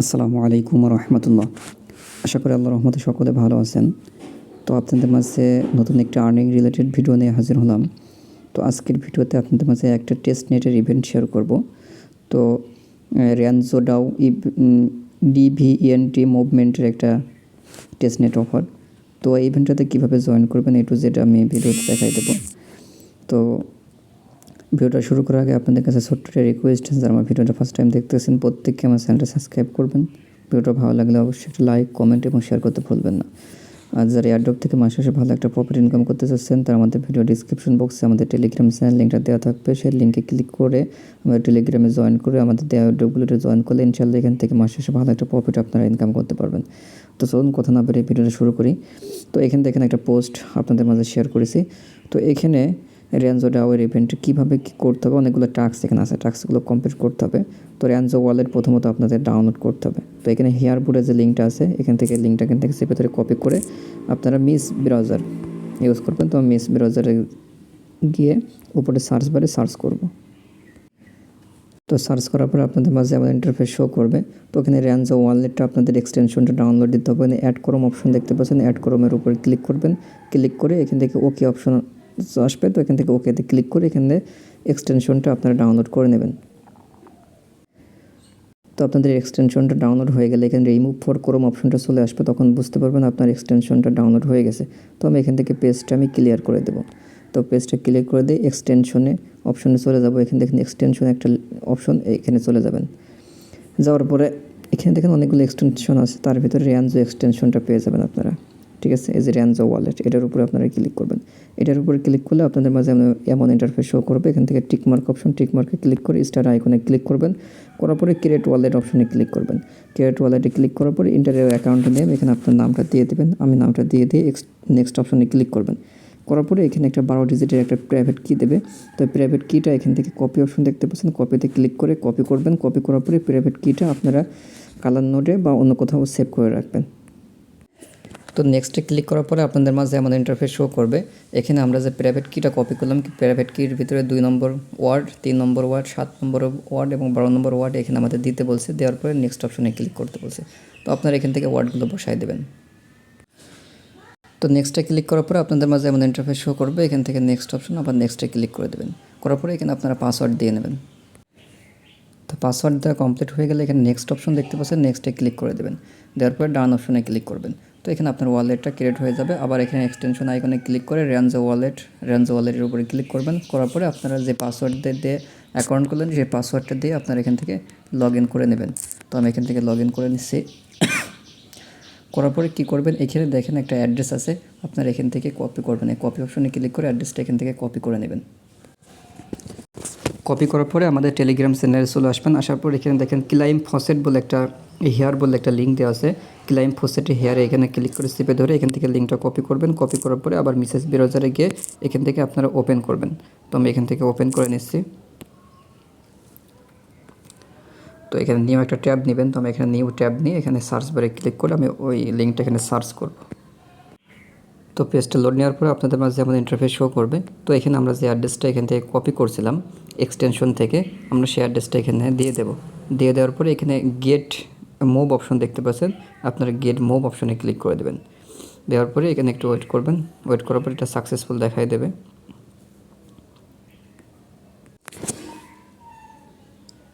আসসালামু আলাইকুম রহমতুল্লাহ। আশা করি আল্লাহর রহমতে সকলে ভালো আছেন। তো আপনাদের মাঝে নতুন একটা আর্নিং রিলেটেড ভিডিও নিয়ে হাজির হলাম। তো আজকের ভিডিওতে আপনাদের মাঝে একটা টেস্ট নেটের ইভেন্ট শেয়ার করব। তো র্যানজো ডাও ডিভিএনটি মুভমেন্টের একটা টেস্ট নেট অফার। তো এই ইভেন্টটাতে কীভাবে জয়েন করবেন টু জেড আমি ভিডিওতে দেখাই দেবো। তো ভিডিওটা শুরু করার আগে আপনাদের কাছে ছোট্ট একটা রিকোয়েস্ট, যারা আমার ভিডিওটা ফার্স্ট টাইম দেখতেছেন প্রত্যেককে আমার চ্যানেলটা সাবস্ক্রাইব করবেন। ভিডিওটা ভালো লাগলে অবশ্যই একটা লাইক, কমেন্ট এবং শেয়ার করতে ভুলবেন না। আর যারা এয়ারড্রপ থেকে মাসে শেষে ভালো একটা প্রফিট ইনকাম করতে চাচ্ছেন, তারা আমাদের ভিডিও ডিসক্রিপশন বক্সে আমাদের টেলিগ্রাম চ্যানেল লিঙ্কটা দেওয়া থাকবে। সেই লিঙ্কে ক্লিক করে আমাদের টেলিগ্রামে জয়েন করে আমাদের দেওয়া এয়ারড্রপগুলোতে জয়েন করলে ইনশাআল্লাহ এখান থেকে মাসে শেষে ভালো একটা প্রফিট আপনারা ইনকাম করতে পারবেন। তো চলুন কথা না বেরিয়ে ভিডিওটা শুরু করি। তো এখানে দেখেন একটা পোস্ট আপনাদের মাঝে শেয়ার করেছি। তো এখানে র্যানজো ডাওয়ের ইভেন্টে কীভাবে কী করতে হবে, অনেকগুলো টাস্ক এখানে আছে, টাস্কগুলো কমপ্লিট করতে হবে। তো র্যানজো ওয়ালেট প্রথমত আপনাদের ডাউনলোড করতে হবে। তো এখানে হেয়ার বোর্ডে যে লিঙ্কটা আছে, এখান থেকে লিঙ্কটা এখান থেকে চেপে ধরে কপি করে আপনারা মিস ব্রাউজার ইউজ করবেন। তো মিস ব্রাউজারে গিয়ে উপরে সার্চ বারে সার্চ করব। তো সার্চ করার পরে আপনাদের মাঝে আমাদের ইন্টারফেস শো করবে। তো ওখানে র্যানজো ওয়ালেটটা আপনাদের এক্সটেনশনটা ডাউনলোড দিতে হবে। অ্যাড ক্রোম অপশন দেখতে পাচ্ছেন, অ্যাড ক্রোমের উপরে ক্লিক করবেন। ক্লিক করে এখান থেকে ওকে অপশন আসবে। তো এখান থেকে ওকেতে ক্লিক করে এখানে এক্সটেনশনটা আপনারা ডাউনলোড করে নেবেন। তো আপনাদের এক্সটেনশনটা ডাউনলোড হয়ে গেলে এখানে রিমুভ ফর ক্রোম অপশনটা চলে আসবে, তখন বুঝতে পারবেন আপনার এক্সটেনশনটা ডাউনলোড হয়ে গেছে। তো আমি এখান থেকে পেজটা ক্লিয়ার করে দেবো। তো পেজটা ক্লিয়ার করে দিয়ে এক্সটেনশনে অপশনে চলে যাব। এখানে দেখেন এক্সটেনশন একটা অপশন, এখানে চলে যাবেন। যাওয়ার পরে এখানে দেখেন অনেকগুলো এক্সটেনশন আছে, তার ভিতরে র্যানজো এক্সটেনশনটা পেয়ে যাবেন আপনারা। ঠিক আছে, এই যে র্যানজো ওয়ালেট, এটার উপরে আপনারা ক্লিক করবেন। এটার উপরে ক্লিক করলে আপনাদের মাঝে এমন ইন্টারফেস শো করবে। এখান থেকে টিকমার্ক অপশন, টিকমার্কে ক্লিক করে স্টার আইকনে ক্লিক করবেন। করার পরে ক্রিয়েট ওয়ালেট অপশনে ক্লিক করবেন। ক্রিয়েট ওয়ালেটে ক্লিক করার পরে ইন্টারের অ্যাকাউন্ট নেম, এখানে আপনার নামটা দিয়ে দেবেন। আমি নামটা দিয়ে নেক্সট অপশনে ক্লিক করবেন। করার পরে এখানে একটা 12 ডিজিটের একটা প্রাইভেট কি দেবে। তো প্রাইভেট কিটা এখান থেকে কপি অপশন দেখতে পাচ্ছেন, কপিতে ক্লিক করে কপি করবেন। কপি করার পরে প্রাইভেট কিটা আপনারা কালার নোটে বা অন্য কোথাও সেভ করে রাখবেন। তো নেক্সটে ক্লিক করার পরে আপনাদের মাঝে এমন ইন্টারফেস শো করবে। এখানে আমরা যে প্রাইভেট কিটা কপি করলাম, প্রাইভেট কির ভিতরে 2 নম্বর ওয়ার্ড, 3 নম্বর ওয়ার্ড, 7 নম্বর ওয়ার্ড এবং 12 নম্বর ওয়ার্ড এখানে আমাদের দিতে বলছে। দেওয়ার পরে নেক্সট অপশনে ক্লিক করতে বলছে। তো আপনারা এখান থেকে ওয়ার্ডগুলো বসায় দেবেন। তো নেক্সটে ক্লিক করার পরে আপনাদের মাঝে এমন ইন্টারফেস শো করবে। এখান থেকে নেক্সট অপশন, আবার নেক্সটে ক্লিক করে দেবেন। করার পরে এখানে আপনারা পাসওয়ার্ড দিয়ে নেবেন। তো পাসওয়ার্ড দেওয়া কমপ্লিট হয়ে গেলে এখানে নেক্সট অপশন দেখতে পাচ্ছেন, নেক্সটে ক্লিক করে দেবেন। দেওয়ার পরে ডান অপশনে ক্লিক করবেন। তো এখানে আপনার ওয়ালেটটা ক্রিয়েট হয়ে যাবে। আবার এখানে এক্সটেনশন আইকনে ক্লিক করে র্যানজো ওয়ালেটের উপরে ক্লিক করবেন। করার পরে আপনারা যে পাসওয়ার্ড দিয়ে অ্যাকাউন্ট করলেন, সেই পাসওয়ার্ডটা দিয়ে আপনারা এখান থেকে লগ ইন করে নেবেন। তো আমি এখান থেকে লগ ইন করে নিচ্ছি। করার পরে কী করবেন, এখানে দেখেন একটা অ্যাড্রেস আছে, আপনারা এখান থেকে কপি করবেন। এই কপি অপশনে ক্লিক করে অ্যাড্রেসটা এখান থেকে কপি করে নেবেন। কপি করার পরে আমাদের টেলিগ্রাম চ্যানেলে চলে আসবেন। আসার পর এখানে দেখেন ক্লাইম ফসেট বলে একটা হেয়ার বলে একটা লিঙ্ক দেওয়া আছে। ক্লাইম ফসেটে হেয়ারে এখানে ক্লিক করে চেপে ধরে এখান থেকে লিঙ্কটা কপি করবেন। কপি করার পরে আবার মেসেজ ব্রাউজারে গিয়ে এখান থেকে আপনারা ওপেন করবেন। তো আমি এখান থেকে ওপেন করে নিচ্ছি। তো এখানে নিউ একটা ট্যাব নেবেন। তো আমি এখানে নিউ ট্যাব নিয়ে এখানে সার্চ বারে ক্লিক করে আমি ওই লিঙ্কটা এখানে সার্চ করব। তো পেজটা লোড নেওয়ার পরে আপনাদের মাঝে আমাদের ইন্টারফেস শো করবে। তো এখানে আমরা যে অ্যাড্রেসটা এখান থেকে কপি করছিলাম এক্সটেনশন থেকে, আমরা সেই অ্যাড্রেসটা এখানে দিয়ে দেব। দিয়ে দেওয়ার পরে এখানে গেট মুভ অপশন দেখতে পাচ্ছেন, আপনারা গেট মুভ অপশনে ক্লিক করে দেবেন। দেওয়ার পরে এখানে একটু ওয়েট করবেন। ওয়েট করার পরে এটা সাকসেসফুল দেখাই দেবে।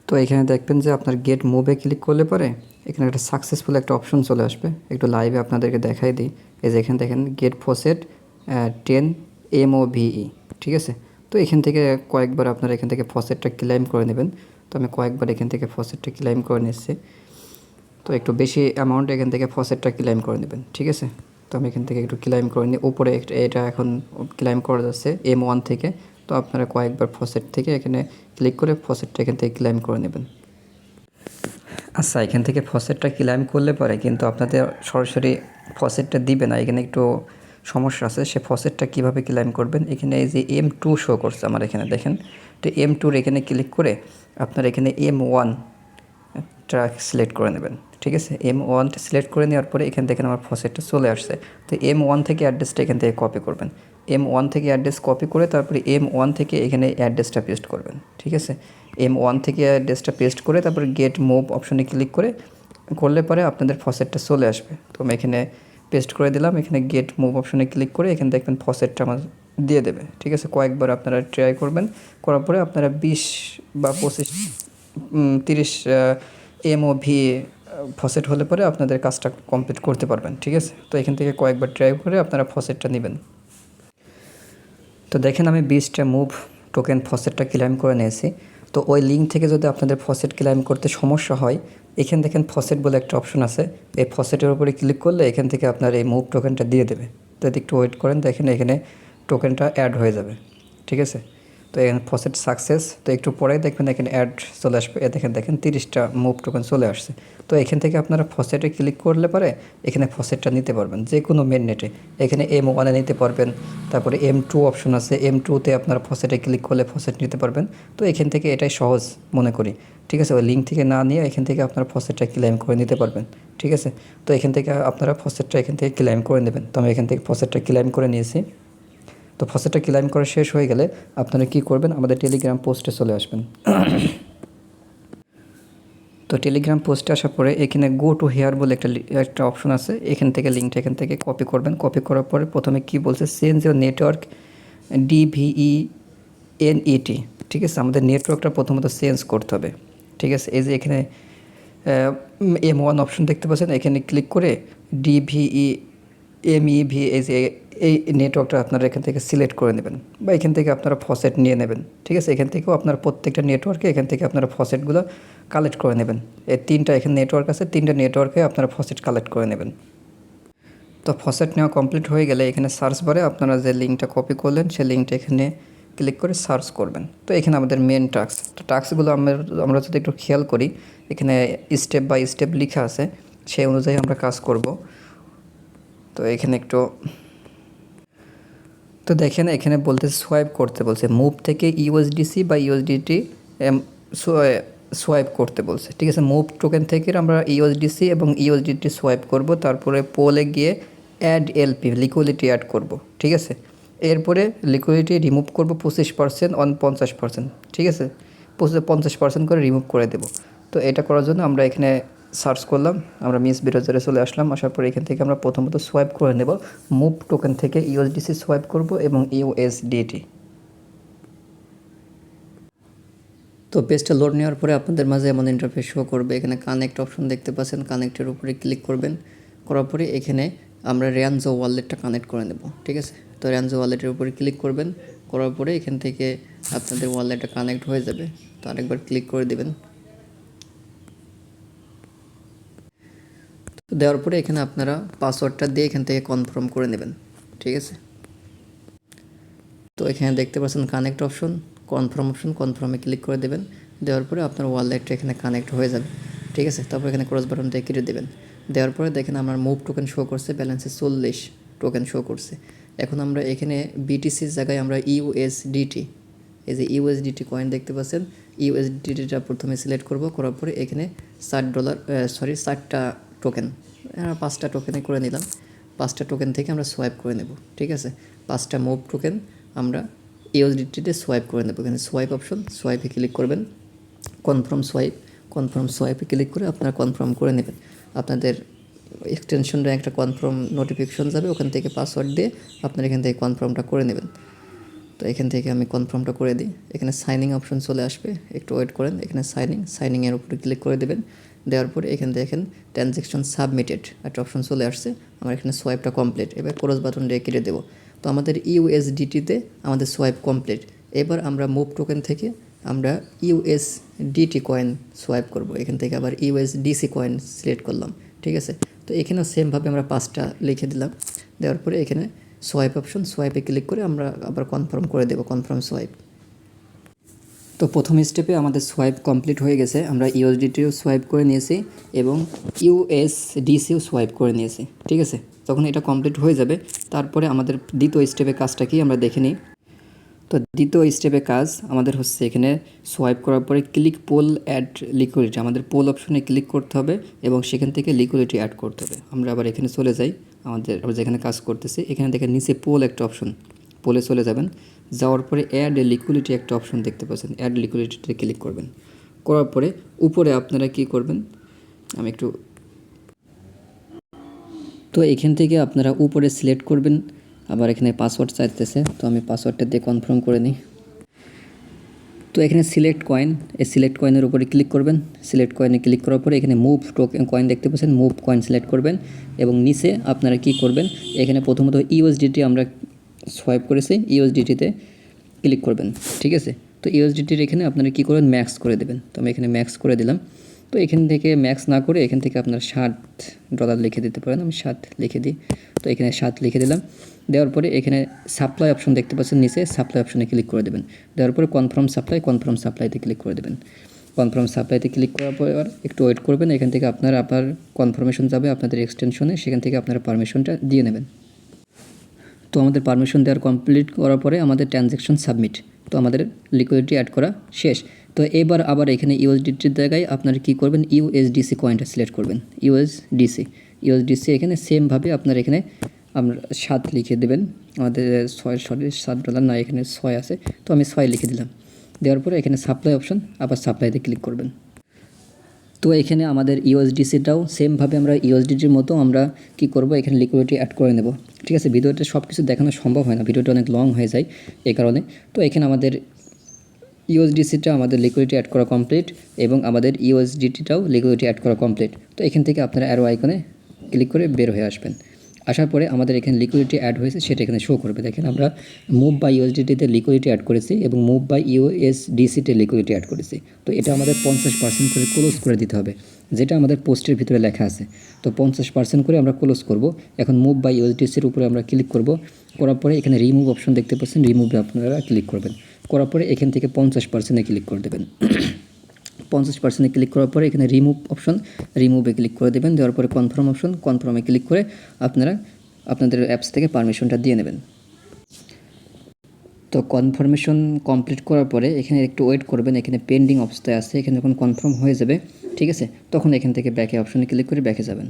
তো এখানে দেখবেন যে আপনার গেট মুভে ক্লিক করলে পরে এখানে একটা সাকসেসফুল একটা অপশন চলে আসবে। একটু লাইভে আপনাদেরকে দেখাই দিই। এই যে এখানে দেখেন গেট ফসেট 10 MOVE, ঠিক আছে। তো এখান থেকে কয়েকবার আপনারা এখান থেকে ফসেটটা ক্লেম করে নেবেন। তো আমি কয়েকবার এখান থেকে ফসেটটা ক্লেম করে নিচ্ছি। তো একটু বেশি অ্যামাউন্ট এখান থেকে ফসেটটা ক্লেম করে নেবেন, ঠিক আছে। তো আমি এখান থেকে একটু ক্লেম করে নিই। উপরে এটা এখন ক্লেম করা যাচ্ছে M1 থেকে। তো আপনারা কয়েকবার ফসেট থেকে এখানে ক্লিক করে ফসেটটা এখান থেকে ক্লেম করে নেবেন। আচ্ছা, এখান থেকে ফসেটটা ক্লেম করলে পরে কিন্তু আপনাদের সরাসরি ফসেটটা দিবে না, এখানে একটু সমস্যা আছে। সে ফসেটটা কীভাবে ক্লেম করবেন, এখানে এই যে M2 শো করছে আমার এখানে দেখেন। তো M2 এখানে ক্লিক করে আপনার এখানে M1 ট্রাক সিলেক্ট করে নেবেন, ঠিক আছে। M1 সিলেক্ট করে নেওয়ার পরে এখান থেকে আমার ফসেটটা চলে আসছে। তো M1 থেকে অ্যাড্রেসটা এখান থেকে কপি করবেন। M1 থেকে অ্যাড্রেস কপি করে তারপরে M1 থেকে এখানে অ্যাড্রেসটা পেস্ট করবেন, ঠিক আছে। M1 থেকে অ্যাড্রেসটা পেস্ট করে তারপরে গেট মুভ অপশনে ক্লিক করে করলে পরে আপনাদের ফসেটটা চলে আসবে। তো আমি এখানে পেস্ট করে দিলাম, এখানে গেট মুভ অপশনে ক্লিক করে এখানে দেখবেন ফসেটটা আমার দিয়ে দেবে। ঠিক আছে, কয়েকবার আপনারা ট্রাই করবেন, করার পরে আপনারা 20 বা 25 30 এমওভি ফসেট হলে পরে আপনাদের কাজটা কমপ্লিট করতে পারবেন। ঠিক আছে, তো এখান থেকে কয়েকবার ট্রাই করে আপনারা ফসেটটা নেবেন। তো দেখেন আমি 20টা মুভ টোকেন ফসেটটা ক্লেম করে নিয়েছি। তো ওই লিঙ্ক থেকে যদি আপনাদের ফসেট ক্লেম করতে সমস্যা হয়, এখানে দেখেন ফসেট বলে একটা অপশন আছে, এই ফসেটের উপরে ক্লিক করলে এখান থেকে আপনার এই মুভ টোকেনটা দিয়ে দেবে। তো একটু ওয়েট করেন, দেখেন এখানে টোকেনটা অ্যাড হয়ে যাবে। ঠিক আছে, তো এখানে ফসেট সাকসেস, তো একটু পরে দেখবেন এখানে অ্যাড চলে আসবে, দেখেন 30টা মুভ টোকেন চলে আসছে। তো এখান থেকে আপনারা ফসেটে ক্লিক করলে পরে এখানে ফসেটটা নিতে পারবেন যে কোনো মেন নেটে। এখানে M1 নিতে পারবেন, তারপরে M2 অপশন আছে, M2তে আপনারা ফসেটে ক্লিক করলে ফসেট নিতে পারবেন। তো এখান থেকে এটাই সহজ মনে করি। ঠিক আছে, ওই লিঙ্ক থেকে না নিয়ে এখান থেকে আপনারা ফসেটটা ক্লেম করে নিতে পারবেন। ঠিক আছে, তো এখান থেকে আপনারা ফসেটটা এখান থেকে ক্লেম করে নেবেন। তো আমি এখান থেকে ফসেটটা ক্লেম করে নিয়েছি। তো ফসেটটা ক্লেম করা শেষ হয়ে গেলে আপনারা কী করবেন, আমাদের টেলিগ্রাম পোস্টে চলে আসবেন। তো টেলিগ্রাম পোস্টে আসার পরে এখানে গো টু হেয়ার বলে একটা অপশন আছে, এখান থেকে লিঙ্কটা এখান থেকে কপি করবেন। কপি করার পরে প্রথমে কি বলছে, চেঞ্জ ইউর নেটওয়ার্ক DVENET। ঠিক আছে, আমাদের নেটওয়ার্কটা প্রথমত চেঞ্জ করতে হবে। ঠিক আছে, এই যে এখানে M1 অপশন দেখতে পাচ্ছেন, এখানে ক্লিক করে DVEMEV এই যে এই নেটওয়ার্কটা আপনারা এখান থেকে সিলেক্ট করে নেবেন, বা এখান থেকে আপনারা ফসেট নিয়ে নেবেন। ঠিক আছে, এখান থেকেও আপনার প্রত্যেকটা নেটওয়ার্কে এখান থেকে আপনারা ফসেটগুলো কালেক্ট করে নেবেন। এই 3টা এখানে নেটওয়ার্ক আছে, 3টা নেটওয়ার্কে আপনারা ফসেট কালেক্ট করে নেবেন। তো ফসেট নেওয়া কমপ্লিট হয়ে গেলে এখানে সার্চ বারে আপনারা যে লিঙ্কটা কপি করলেন সেই লিঙ্কটা এখানে ক্লিক করে সার্চ করবেন। তো এখানে আমাদের মেন টাস্ক, তো টাস্কগুলো আমরা যদি একটু খেয়াল করি, এখানে স্টেপ বাই স্টেপ লেখা আছে, সেই অনুযায়ী আমরা কাজ করব। তো এখানে একটু তো দেখেন এখানে বলতে সোয়াইপ করতে বলছে, মুভ থেকে USDC বা USDT সোয়াইপ করতে বলছে। ঠিক আছে, মুভ টোকেন থেকে আমরা USDC এবং USDT সোয়াইপ করব, তারপরে পোলে গিয়ে অ্যাড LP লিকুইডিটি অ্যাড করব। ঠিক আছে, এরপরে লিকুইডিটি রিমুভ করব 25% অন 50%। ঠিক আছে, 50% করে রিমুভ করে দেব। তো এটা করার জন্য আমরা এখানে সার্চ করলাম, আমরা মিস ব্রাউজারে চলে আসলাম। আসার পরে এখান থেকে আমরা প্রথমত সোয়াইপ করে নেব, মুভ টোকেন থেকে USDC সোয়াইপ করব এবং USDT। তো পেজটা লোড নেওয়ার পরে আপনাদের মাঝে এমন ইন্টারফেস শো করবে, এখানে কানেক্ট অপশন দেখতে পাচ্ছেন, কানেক্টের উপরে ক্লিক করবেন। করার পরে এখানে আমরা র্যানজো ওয়ালেটটা কানেক্ট করে নেব। ঠিক আছে, তো র্যানজো ওয়ালেটের উপরে ক্লিক করবেন, করার পরে এখান থেকে আপনাদের ওয়ালেটটা কানেক্ট হয়ে যাবে। তো আরেকবার ক্লিক করে দেবেন। তো দেওয়ার পরে এখানে আপনারা পাসওয়ার্ডটা দিয়ে এখান থেকে কনফার্ম করে নেবেন। ঠিক আছে, তো এখানে দেখতে পাচ্ছেন কানেক্ট অপশন, কনফার্ম অপশন, কনফার্মে ক্লিক করে দেবেন। দেওয়ার পরে আপনার ওয়ালেটটা এখানে কানেক্ট হয়ে যাবে। ঠিক আছে, তারপর এখানে ক্রস বাটন দিয়ে কেটে দেবেন। দেওয়ার পরে দেখেন আমার মুভ টোকেন শো করছে, ব্যালেন্সে 40 টোকেন শো করছে। এখন আমরা এখানে BTCর জায়গায় আমরা USDT, এই যে USDT কয়েন দেখতে পাচ্ছেন, USDTটা প্রথমে সিলেক্ট করব। করার পরে এখানে $60 টোকেন, 5টা টোকেনে করে নিলাম। 5টা টোকেন থেকে আমরা সোয়াইপ করে নেব। ঠিক আছে, 5টা মুভ টোকেন আমরা USDTতে সোয়াইপ করে নেব। এখানে সোয়াইপ অপশন, সোয়াইপে ক্লিক করবেন, কনফার্ম সোয়াইপে ক্লিক করে আপনারা কনফার্ম করে নেবেন। আপনাদের এক্সটেনশনটা একটা কনফার্ম নোটিফিকেশন যাবে, ওখান থেকে পাসওয়ার্ড দিয়ে আপনারা এখান থেকে কনফার্মটা করে নেবেন। তো এখান থেকে আমি কনফার্মটা করে দিই। এখানে সাইনিং অপশন চলে আসবে, একটু ওয়েট করেন। এখানে সাইনিংয়ের উপরে ক্লিক করে দেবেন। দেওয়ার পরে এখানে দেখেন ট্রানজ্যাকশন সাবমিটেড একটা অপশন চলে আসছে, আমার এখানে সোয়াইপটা কমপ্লিট। এবার ক্রস বাটন দিয়ে কেটে দেবো। তো আমাদের USDTতে আমাদের সোয়াইপ কমপ্লিট। এবার আমরা মুভ টোকেন থেকে আমরা USDT কয়েন সোয়াইপ করব। এখান থেকে আবার USDC কয়েন সিলেক্ট করলাম। ঠিক আছে, তো এখানেও সেমভাবে আমরা 5টা লিখে দিলাম। দেওয়ার পরে এখানে সোয়াইপ অপশন, সোয়াইপে ক্লিক করে আমরা আবার কনফার্ম করে দেব, কনফার্ম সোয়াইপ। তো প্রথম স্টেপে আমাদের সোয়াইপ কমপ্লিট হয়ে গেছে, আমরা USDTও সোয়াইপ করে নিয়েছি এবং USDCও সোয়াইপ করে নিয়েছি। ঠিক আছে, তখন এটা কমপ্লিট হয়ে যাবে। তারপরে আমাদের দ্বিতীয় স্টেপে কাজটা কি আমরা দেখে নিই। তো দ্বিতীয় স্টেপে কাজ আমাদের হচ্ছে এখানে সোয়াইপ করার পরে ক্লিক পোল অ্যাড লিকুইডিটি, আমাদের পোল অপশনে ক্লিক করতে হবে এবং সেখান থেকে লিকুইডিটি অ্যাড করতে হবে। আমরা আবার এখানে চলে যাই, আমরা যেখানে কাজ করতেছি এখানে দেখেন নিচে পোল একটা অপশন, পোলে চলে যাবেন। যাওয়ার পরে অ্যাড লিকুইডিটি একটা অপশন দেখতে পাচ্ছেন, অ্যাড লিকুইডিটিতে ক্লিক করবেন। করার পরে উপরে আপনারা কি করবেন, আমি একটু তো এখান থেকে আপনারা উপরে সিলেক্ট করবেন, আবার এখানে পাসওয়ার্ড চাইতেছে, তো আমি পাসওয়ার্ডটা দিয়ে কনফার্ম করে নিই। তো এখানে সিলেক্ট কয়েন, এই সিলেক্ট কয়েনের উপরে ক্লিক করবেন। সিলেক্ট কয়েনে ক্লিক করার পরে এখানে মুভ টোকেন কয়েন দেখতে পাচ্ছেন, মুভ কয়েন সিলেক্ট করবেন এবং নিচে আপনারা কি করবেন, এখানে প্রথমত ইউএসডিটি আমরা সোয়াইপ করেছি, ইউএসডিটিতে ক্লিক করবেন, ঠিক আছে। তো ইউএসডিটির এখানে আপনারা কী করবেন, ম্যাক্স করে দেবেন। তো আমি এখানে ম্যাক্স করে দিলাম। তো এখান থেকে ম্যাক্স না করে এখান থেকে আপনারা $60 লিখে দিতে পারেন, আমি 7 লিখে দিই। তো এখানে 7 লিখে দিলাম। দেওয়ার পরে এখানে সাপ্লাই অপশন দেখতে পাচ্ছেন নিচে, সাপ্লাই অপশনে ক্লিক করে দেবেন। দেওয়ার পরে কনফার্ম সাপ্লাইতে ক্লিক করে দেবেন। কনফার্ম সাপ্লাইতে ক্লিক করার পর একটু ওয়েট করবেন। এখান থেকে আপনার কনফার্মেশন যাবে আপনাদের এক্সটেনশনে, সেখান থেকে আপনারা পারমিশনটা দিয়ে নেবেন। তো আমাদের পারমিশন দেওয়ার কমপ্লিট করার পরে আমাদের ট্রানজ্যাকশন সাবমিট, তো আমাদের লিকুইডিটি অ্যাড করা শেষ। তো এবার আবার এখানে ইউএসডিটির জায়গায় আপনারা কী করবেন, ইউএসডিসি কয়েনটা সিলেক্ট করবেন, ইউএসডিসি এখানে সেমভাবে আপনার এখানে আমরা 7 লিখে দেবেন। আমাদের $7 না, এখানে 6 আছে, তো আমি 6 লিখে দিলাম। দেওয়ার পরে এখানে সাপ্লাই অপশন, আবার সাপ্লাইতে ক্লিক করবেন। তো এখানে আমাদের ইউএসডিসিটাও সেমভাবে আমরা ইউএসডিটির মতো আমরা কি করব, এখানে লিকুইডিটি অ্যাড করে নেব, ঠিক আছে। ভিডিওতে সব কিছু দেখানো সম্ভব হয় না, ভিডিওটা অনেক লং হয়ে যায় এই কারণে। তো এখানে আমাদের ইউএসডিসিটা আমাদের লিকুইডিটি অ্যাড করা কমপ্লিট এবং আমাদের ইউএসডিটিটাও লিকুইডিটি অ্যাড করা কমপ্লিট। তো এখান থেকে আপনারা অ্যারো আইকনে ক্লিক করে বের হয়ে আসবেন। আসার পরে আমাদের এখানে লিকুইডিটি অ্যাড হয়েছে সেটা এখানে শো করবে। দেখেন আমরা মুভ বাই ইউএসডিটিতে লিকুইডিটি অ্যাড করেছি এবং মুভ বাই ইউএসডিসিতে লিকুইডিটি অ্যাড করেছি। তো এটা আমাদের 50% করে ক্লোজ করে দিতে হবে, যেটা আমাদের পোস্টের ভিতরে লেখা আছে। তো 50% করে আমরা ক্লোজ করব। এখন মুভ বাই ইউএসডিসির উপরে আমরা ক্লিক করব। করার পরে এখানে রিমুভ অপশন দেখতে পাচ্ছেন, রিমুভে আপনারা ক্লিক করবেন। করার পরে এখান থেকে 50% ক্লিক করে দেবেন। 50% ক্লিক করার পরে এখানে রিমুভ অপশন, রিমুভে ক্লিক করে দেবেন। দেওয়ার পরে কনফার্ম অপশন, কনফার্মে ক্লিক করে আপনারা আপনাদের অ্যাপস থেকে পারমিশনটা দিয়ে নেবেন। তো কনফার্মেশন কমপ্লিট করার পরে এখানে একটু ওয়েট করবেন, এখানে পেন্ডিং অবস্থায় আছে, এখানে যখন কনফার্ম হয়ে যাবে, ঠিক আছে, তখন এখান থেকে ব্যাকে অপশনে ক্লিক করে ব্যাকে যাবেন।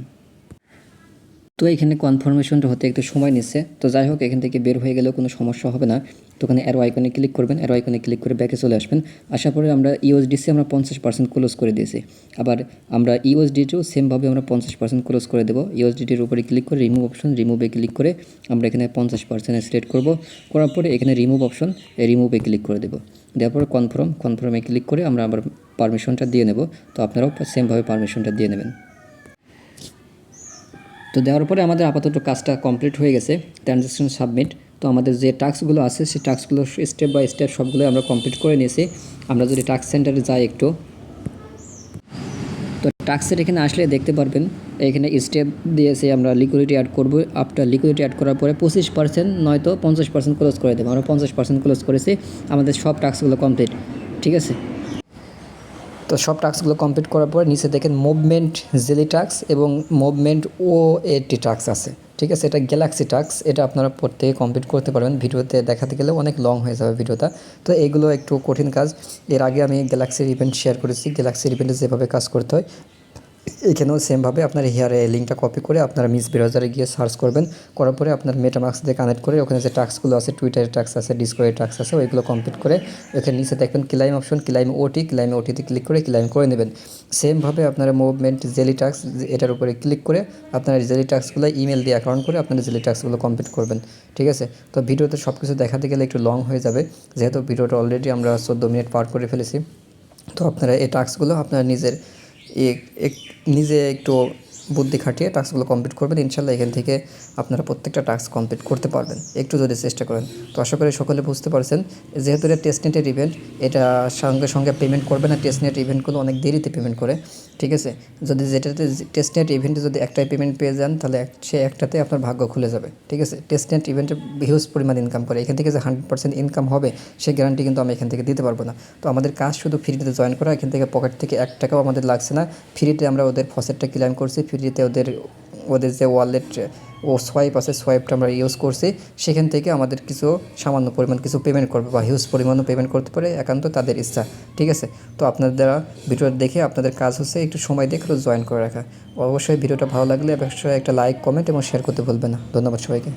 তো এখানে কনফার্মেশনটা হতে একটু সময় নিচ্ছে, তো যাই হোক এখান থেকে বের হয়ে গেলেও কোনো সমস্যা হবে না। তো ওখানে অ্যারো আইকনে ক্লিক করবেন, অ্যারো আইকনে ক্লিক করে ব্যাকে চলে আসবেন। আসার পরে আমরা ইউএসডিসি আমরা 50% ক্লোজ করে দিয়েছি, আবার আমরা ইউএসডিটিও সেমভাবে আমরা 50% ক্লোজ করে দেবো। ইউএসডিটির উপরে ক্লিক করে রিমুভ অপশন, রিমুভে ক্লিক করে আমরা এখানে 50% সিলেক্ট করব। করার পরে এখানে রিমুভ অপশন, রিমুভে ক্লিক করে দেবো। দেওয়ার পরে কনফার্মে ক্লিক করে আমরা আবার পারমিশনটা দিয়ে নেব। তো আপনারাও সেমভাবে পারমিশনটা দিয়ে নেবেন। তো দেওয়ার পরে আমাদের আপাতত কাজটা কমপ্লিট হয়ে গেছে, ট্রানজ্যাকশন সাবমিট। তো আমাদের যে টাস্কগুলো আছে সেই টাস্কগুলো স্টেপ বাই স্টেপ সবগুলো আমরা কমপ্লিট করে নিয়েছি। আমরা যদি টাস্ক সেন্টারে যাই একটু, তো টাস্কের এখানে আসলে দেখতে পারবেন এখানে স্টেপ দিয়েছে আমরা লিকুইডিটি অ্যাড করব। আফটার লিকুইডিটি অ্যাড করার পরে 25% নয়তো 50% ক্লোজ করে দেবো। আমরা 50% ক্লোজ করেছি, আমাদের সব টাস্কগুলো কমপ্লিট, ঠিক আছে। তো সব টাস্কগুলো কমপ্লিট করার পর নিচে দেখেন মুভমেন্ট জেলি টাস্ক এবং মুভমেন্ট OAT টাস্ক আছে, ঠিক আছে। এটা গ্যালাক্সি টাস্ক, এটা আপনারা প্রত্যেকে কমপ্লিট করতে পারবেন। ভিডিওতে দেখাতে গেলে অনেক লং হয়ে যাবে ভিডিওটা। তো এগুলো একটু কঠিন কাজ। এর আগে আমি গ্যালাক্সির ইভেন্ট শেয়ার করেছি, গ্যালাক্সির ইভেন্টে যেভাবে কাজ করতে হয় এখানেও সেমভাবে আপনার হেয়ারে লিঙ্কটা কপি করে আপনারা মিস ব্রাউজারে গিয়ে সার্চ করবেন। করার পরে আপনার মেটামাস্ক দিয়ে কানেক্ট করে ওখানে যে টাস্কগুলো আছে, টুইটারের টাস্ক আছে, ডিসকর্ডের টাস্ক আছে, ওইগুলো কমপ্লিট করে ওখানে নিচে দেখবেন ক্লাইম অপশন, ক্লাইম ওটিতে ক্লিক করে ক্লাইম করে নেবেন। সেমভাবে আপনারা মুভমেন্ট জেলি টাস্ক এটার উপরে ক্লিক করে আপনারা জেলি টাস্কগুলো ইমেল দিয়ে অ্যাকাউন্ট করে আপনারা জেলি টাস্কগুলো কমপ্লিট করবেন, ঠিক আছে। তো ভিডিওতে সব কিছু দেখাতে গেলে একটু লং হয়ে যাবে, যেহেতু ভিডিওটা অলরেডি আমরা 14 মিনিট পার করে ফেলেছি। তো আপনারা এই টাস্কগুলো আপনারা নিজে একটু বুদ্ধি খাটিয়ে টাস্কগুলো কমপ্লিট করবেন। ইনশাল্লাহ এখান থেকে আপনারা প্রত্যেকটা টাস্ক কমপ্লিট করতে পারবেন, একটু যদি চেষ্টা করেন। তো আশা করি সকলে বুঝতে পারছেন, যেহেতু এটা টেস্টনেটের ইভেন্ট, এটা সঙ্গে সঙ্গে পেমেন্ট করবে না। টেস্টনেট ইভেন্টগুলো অনেক দেরিতে পেমেন্ট করে, ঠিক আছে। যদি যেটাতে টেস্টনেট ইভেন্টে যদি একটাই পেমেন্ট পেয়ে যান তাহলে সে একটাতে আপনার ভাগ্য খুলে যাবে, ঠিক আছে। টেস্টনেট ইভেন্টে হিউজ পরিমাণ ইনকাম করে, এখান থেকে যে 100% ইনকাম হবে সে গ্যারান্টি কিন্তু আমি এখান থেকে দিতে পারবো না। তো আমাদের কাজ শুধু ফ্রিতে জয়েন করা, এখান থেকে পকেট থেকে 1 টাকাও আমাদের লাগছে না। ফ্রিতে আমরা ওদের ফসেটটা ক্লেম করছি, ফ্রিতে ওদের যে ওয়ালেট সোয়াইপ আছে সোয়াইপটা আমরা ইউজ করছি, সেখান থেকে আমাদের কিছু সামান্য পরিমাণ কিছু পেমেন্ট করবে বা হিউজ পরিমাণও পেমেন্ট করতে পারে, একান্ত তাদের ইচ্ছা, ঠিক আছে। তো আপনাদের দ্বারা ভিডিওটা দেখে আপনাদের কাজ হচ্ছে একটু সময় দিয়ে একটু জয়েন করে রাখা। অবশ্যই ভিডিওটা ভালো লাগলে অবশ্যই একটা লাইক, কমেন্ট এবং শেয়ার করতে ভুলবেন না। ধন্যবাদ সবাইকে।